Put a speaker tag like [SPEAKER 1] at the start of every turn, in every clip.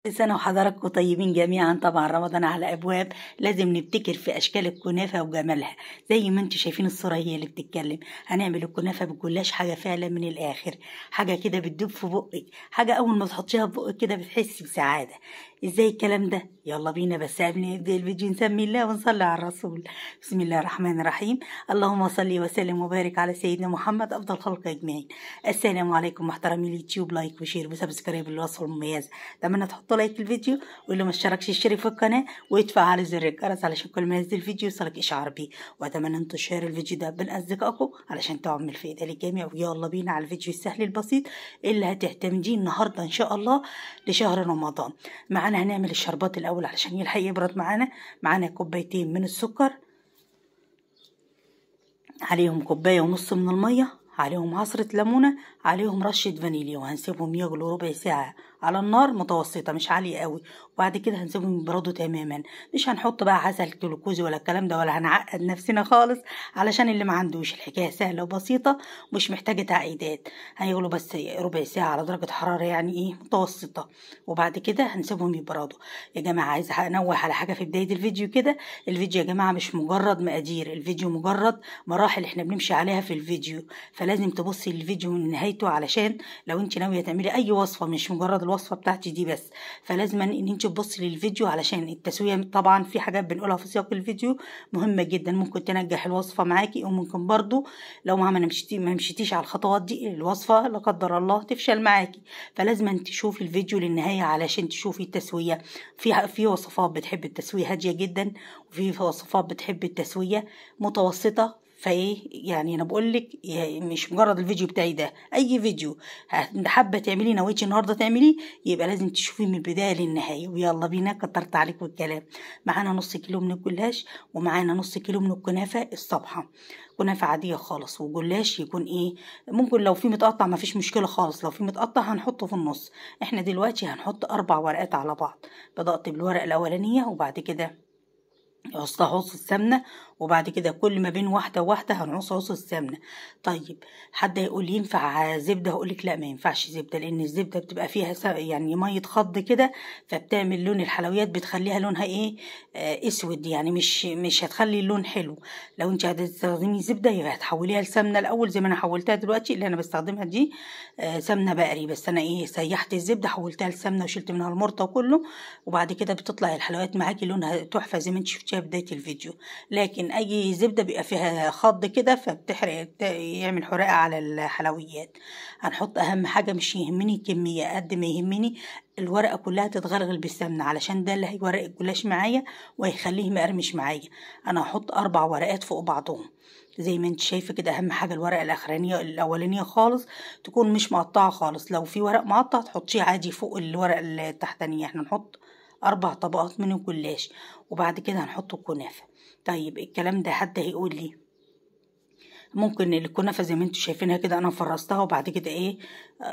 [SPEAKER 1] كل سنة وحضراتكم طيبين جميعا. طبعا رمضان على أبواب، لازم نبتكر في أشكال الكنافة وجمالها. زي ما انتم شايفين الصورة هي اللي بتتكلم. هنعمل الكنافة بالجلاش، حاجة فعلا من الآخر، حاجة كده بتدوب في بقك، حاجة أول ما تحطيها في بقك كده بتحسي بسعادة. ازاي الكلام ده؟ يلا بينا. بس قبل ما نبدأ الفيديو نسمي الله ونصلي على الرسول. بسم الله الرحمن الرحيم. اللهم صل وسلم وبارك على سيدنا محمد أفضل خلق أجمعين. السلام عليكم محترمي اليوتيوب، لايك وشير وسبسكرايب للوصفة المميزة. اتمنى تحطوا لايك الفيديو، واللي ما اشتركش يشترك في القناه ويدفع على زر الجرس علشان كل ما ينزل فيديو يوصلك اشعار بيه. واتمنى ان تشيروا الفيديو ده بين اصدقائكم علشان تعمل فائده للجميع. ويلا بينا على الفيديو السهل البسيط اللي هتعتمديه النهارده ان شاء الله لشهر رمضان. معانا هنعمل الشربات الاول علشان يلحق يبرد معانا كوبايتين من السكر، عليهم كوبايه ونص من الميه، عليهم عصرة ليمونة، عليهم رشة فانيليا، وهنسيبهم يغلوا ربع ساعة على النار متوسطة مش عالية قوي. وبعد كده هنسيبهم يبردوا تماما. مش هنحط بقى عسل جلوكوزي ولا الكلام ده، ولا هنعقد نفسنا خالص. علشان اللي ما عندوش، الحكاية سهلة وبسيطة مش محتاجة تعقيدات. هيغلوا بس ربع ساعة على درجة حرارة يعني ايه متوسطة، وبعد كده هنسيبهم يبردوا. يا جماعة عايزة انوه على حاجة في بداية الفيديو كده. الفيديو يا جماعة مش مجرد مقادير، الفيديو مجرد مراحل احنا بنمشي عليها في الفيديو. فلازم تبصي للفيديو من نهايته، علشان لو انت ناويه تعملي اي وصفه مش مجرد الوصفه بتاعتي دي بس، فلازم ان انت تبصي للفيديو علشان التسويه. طبعا في حاجات بنقولها في سياق الفيديو مهمه جدا، ممكن تنجح الوصفه معاكي، وممكن برضو لو ما مشيتيش على الخطوات دي الوصفه لا قدر الله تفشل معاكي. فلازم انت تشوفي الفيديو للنهايه علشان تشوفي التسويه. في وصفات بتحب التسويه هاديه جدا، وفي وصفات بتحب التسويه متوسطه. فايه يعني انا بقول لك مش مجرد الفيديو بتاعي ده، اي فيديو حابه تعمليه نويتي النهارده تعمليه يبقى لازم تشوفيه من البدايه للنهايه. ويلا بينا، كترت عليكم الكلام. معانا نص كيلو من الجلاش، ومعانا نص كيلو من الكنافه الصبحه، كنافه عاديه خالص. وجلاش يكون ايه، ممكن لو في متقطع ما فيش مشكله خالص، لو في متقطع هنحطه في النص. احنا دلوقتي هنحط 4 ورقات على بعض. بدأت بالورقه الاولانيه، وبعد كده عص السمنة، وبعد كده كل ما بين واحدة وواحدة هنعص السمنة. طيب حد يقول لي ينفع زبدة؟ هقولك لا، ما ينفعش زبدة، لأن الزبدة بتبقى فيها يعني مية خض كده، فبتعمل لون الحلويات، بتخليها لونها ايه، اسود، يعني مش هتخلي اللون حلو. لو انت هتستخدمي زبدة يبقى هتحوليها لسمنة الأول زي ما أنا حولتها دلوقتي. اللي أنا بستخدمها دي سمنة بقري، بس أنا ايه سيحت الزبدة حولتها لسمنة وشلت منها المرطة وكله. وبعد كده بتطلع الحلويات معاكي لونها تحفة زي ما انت شفتيها بداية الفيديو. لكن اي زبدة بيبقى فيها خض كده فبتحرق، يعمل حرقة على الحلويات. هنحط اهم حاجة، مش يهمني الكمية قد ما يهمني الورقة كلها تتغلغل بالسمنة، علشان ده اللي هيورق الجلاش معايا وهيخليه مقرمش معايا. انا هحط 4 ورقات فوق بعضهم زي ما انت شايفه كده. اهم حاجه الورقه الاولانيه خالص تكون مش مقطعه خالص. لو في ورق مقطع تحطيه عادي فوق الورقه التحتانيه. احنا نحط 4 طبقات من الجلاش، وبعد كده هنحط الكنافه. طيب الكلام ده حد هيقول لي ممكن الكنافه زي ما انتوا شايفينها كده انا فرستها وبعد كده ايه،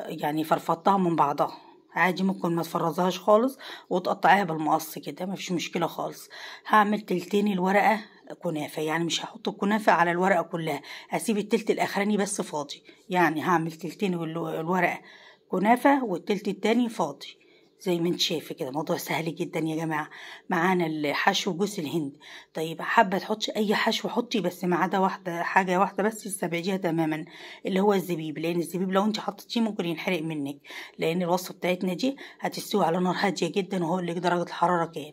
[SPEAKER 1] يعني فرفضتها من بعضها عادي. ممكن ما تفرزهاش خالص وتقطعيها بالمقص كده، مفيش مشكله خالص. هعمل تلتين الورقه كنافه، يعني مش هحط الكنافه على الورقه كلها، هسيب التلت الاخراني بس فاضي. يعني هعمل تلتين الورقه كنافه والتلت التاني فاضي زي ما انت شايفه كده. موضوع سهل جدا يا جماعه. معانا الحشو جوز الهند. طيب حابه تحطي اي حشو حطي، بس ما عدا حاجه واحده بس استبعديها تماما، اللي هو الزبيب. لان الزبيب لو انت حطيتيه ممكن ينحرق منك، لان الوصفه بتاعتنا دي هتستوي على نار هاديه جدا، وهقول لك درجه الحراره كام.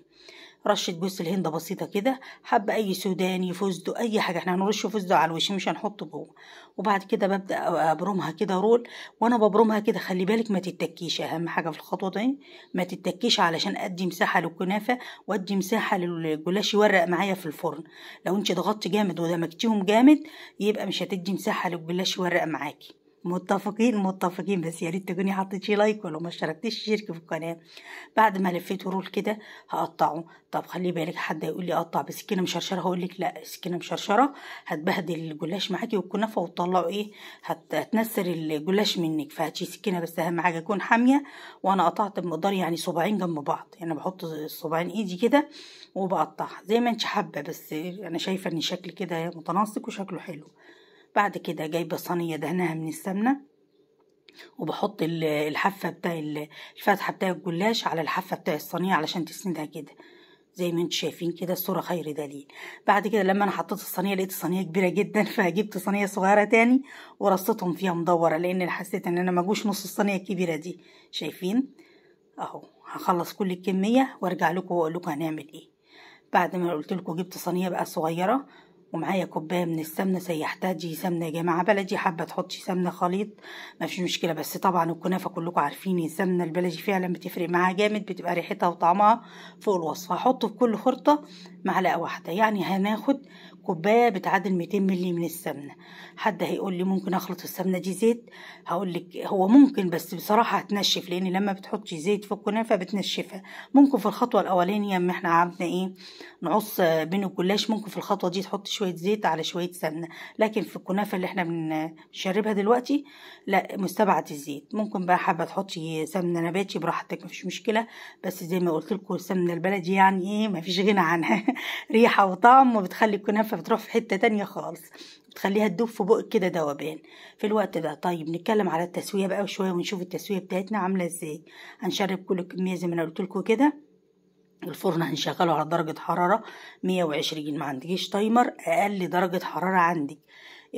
[SPEAKER 1] رشة جوز الهند بسيطة كده، حبة أي سوداني فستق أي حاجة، احنا هنرش فستق على الوش مش هنحطه جوه. وبعد كده ببدأ أبرمها كده رول. وأنا ببرمها كده خلي بالك ما تتكيش، أهم حاجة في الخطوة دي ما تتكيش، علشان أدي مساحة للكنافة وأدي مساحة للجلاش يورق معايا في الفرن. لو انت ضغطتي جامد ودمجتيهم جامد يبقى مش هتدي مساحة للجلاش يورق معاكي. متفقين. بس يا ريت تكوني حطيتي لايك، ولو ما اشتركتيش اشتركي في القناه. بعد ما لفيته رول كده هقطعه. طب خلي بالك حد يقول لي اقطع بسكينه مشرشره، هقول لك لا، السكينه مشرشره هتبهدل الجلاش معاكي والكنافه وتطلعوا ايه، هتنسر الجلاش منك. فهاتي سكينه بس اهم حاجه تكون حاميه. وانا قطعت بمقدار يعني صباعين جنب بعض، يعني بحط الصباعين ايدي كده وبقطع زي ما انت حابه، بس انا شايفه ان شكل كده متناسق وشكله حلو. بعد كده جايبه صينيه دهنها من السمنه، وبحط الحافة بتاع الفتحة بتاع الجلاش على الحافة بتاع الصينية علشان تسندها كده زي ما انتم شايفين كده. الصورة خير دليل. بعد كده لما انا حطيت الصينية لقيت الصينية كبيرة جدا، فجبت صينية صغيرة تاني ورصتهم فيها مدورة، لان حسيت ان انا مجوش نص الصينية الكبيرة دي. شايفين اهو. هخلص كل الكمية وارجع لكم واقول لكم هنعمل ايه. بعد ما قلت لكم جبت صينية بقى صغيرة ومعايا كوبايه من السمنه سيحتها. دي سمنه يا جماعه بلدي، حابه تحطي سمنه خليط ما فيش مشكله، بس طبعا الكنافه كلكم عارفين السمنه البلدي فعلا بتفرق معاها جامد، بتبقى ريحتها وطعمها فوق الوصف. هحط في كل خرطه معلقه واحده، يعني هناخد كوبايه بتعادل 200 مللي من السمنه. حد هيقول لي ممكن اخلط السمنه دي زيت؟ هقول لك هو ممكن، بس بصراحه هتنشف، لان لما بتحطي زيت في الكنافه بتنشفها. ممكن في الخطوه الاولانيه اما احنا عملنا ايه نعص بين الجلاش، ممكن في الخطوه دي تحط شويه زيت على شويه سمنه، لكن في الكنافه اللي احنا بنشربها دلوقتي لا، مستبعد الزيت. ممكن بقى حابه تحطي سمنه نباتي براحتك مفيش مشكله، بس زي ما قلت لكم السمنه البلدي يعني ايه مفيش غنى عنها ريحه وطعم، وبتخلي الكنافه بتروح في حته تانية خالص، بتخليها تدوب في بقك كده دوبان في الوقت ده. طيب نتكلم على التسويه بقى شويه ونشوف التسويه بتاعتنا عامله ازاي. هنشرب كل الكميه زي ما انا قلت لكم كده. الفرن هنشغله على درجة حرارة 120. ما عندكيش تايمر اقل درجة حرارة عندك،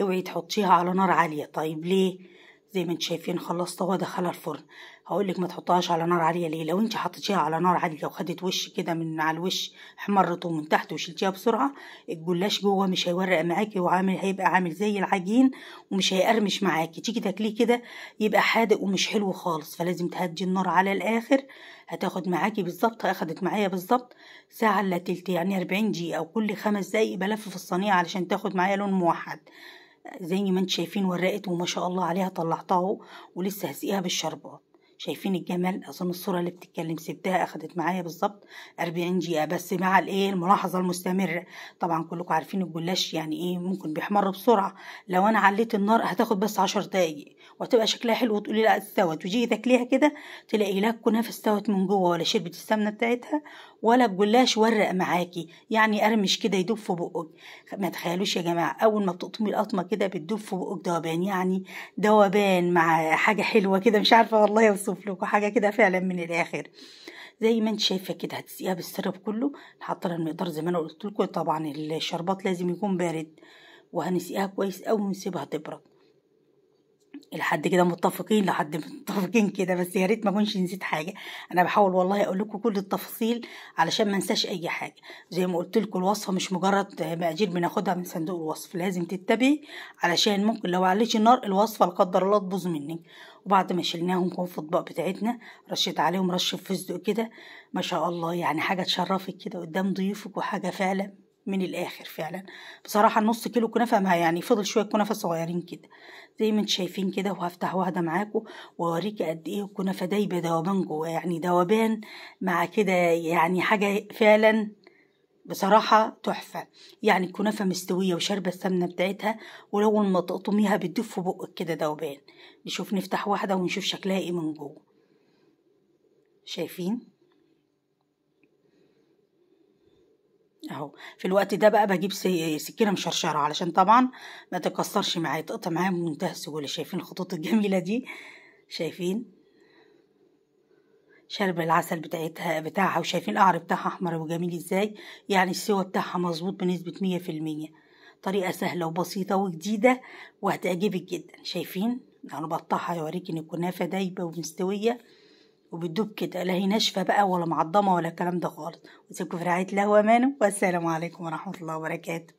[SPEAKER 1] اوعي تحطيها على نار عالية. طيب ليه؟ زي ما انت شايفين خلصت اهو دخلها الفرن. هقولك ما تحطهاش على نار عالية ليه؟ لو انت حطيتيها على نار عالية وخدت وش كده من على الوش احمرت ومن تحت وشلتيها بسرعة، الجلاش جوه مش هيورق معاكي هيبقى عامل زي العجين ومش هيقرمش معاكي، تيجي تاكليه كده يبقى حادق ومش حلو خالص. فلازم تهدي النار على الاخر. هتاخد معاكي بالظبط، اخدت معايا بالظبط ساعة الا تلت، يعني 40 دقيقة، وكل 5 دقايق بلف في الصينية علشان تاخد معايا لون موحد. زي ما انت شايفين ورقت وما شاء الله عليها، طلعتها ولسه هسقيها بالشربات. شايفين الجمال؟ اظن الصوره اللي بتتكلم سبتها اخدت معايا بالظبط 40 دقيقه، بس مع الايه الملاحظه المستمره. طبعا كلكم عارفين الجلاش يعني ايه ممكن بيحمر بسرعه، لو انا عليت النار هتاخد بس 10 دقايق وهتبقى شكلها حلو وتقولي لا استوت، وتيجي تاكليها كده تلاقي لا الكنافه استوت من جوه ولا شربت السمنه بتاعتها ولا الجلاش ورق معاكي، يعني قرمش كده يدوب في بقك. ما تخيلوش يا جماعه اول ما بتقطمي القطمه كده بتدوب في بقك دوبان، يعني دوبان مع حاجه حلوه كده، مش عارفه والله اوصف لكم حاجه كده فعلا من الاخر. زي ما انت شايفه كده هتسقيها بالسرب كله. نحط لها المقدار زي ما انا قلت لكم، طبعا الشربات لازم يكون بارد، وهنسقيها كويس قوي ونسيبها تبرد. لحد كده متفقين؟ لحد متفقين كده، بس يا ريت ما كنش نسيت حاجه. انا بحاول والله اقول لكم كل التفاصيل علشان ما انساش اي حاجه. زي ما قلت لكم الوصفه مش مجرد مقادير بناخدها من صندوق الوصف، لازم تتبعي علشان ممكن لو عليتي النار الوصفه لا قدر الله تبوظ منك. وبعد ما شلناهم كون في اطباق بتاعتنا رشيت عليهم رشه فستق كده، ما شاء الله يعني حاجه تشرفك كده قدام ضيوفك، وحاجه فعلا من الاخر فعلا. بصراحه نص كيلو كنافه ما يعني فضل شويه كنافه صغيرين كده زي ما انتم شايفين كده. وهفتح واحده معاكم واوريكي قد ايه الكنافه دايبه دوبان جوه، يعني دوبان مع كده، يعني حاجه فعلا بصراحه تحفه. يعني الكنافه مستويه وشاربه السمنه بتاعتها، ولو ما تقطميها بتدوب في بقك كده دوبان. نشوف نفتح واحده ونشوف شكلها ايه من جوه. شايفين اهو. في الوقت ده بقى بجيب سكينه مشرشره علشان طبعا ما تكسرش معايا، تقطع معايا بمنتهى السهوله. شايفين الخطوط الجميله دي؟ شايفين شرب العسل بتاعها وشايفين القعر بتاعها احمر وجميل ازاي، يعني السوا بتاعها مظبوط بنسبه 100%. طريقه سهله وبسيطه وجديده وهتعجبك جدا. شايفين انا بقطعها يوريك ان الكنافه دايبه ومستويه وبتدوب كده، لا هي ناشفه بقى ولا معضمه ولا الكلام ده خالص. واسيبكم في رعايه الله وامانه، والسلام عليكم ورحمه الله وبركاته.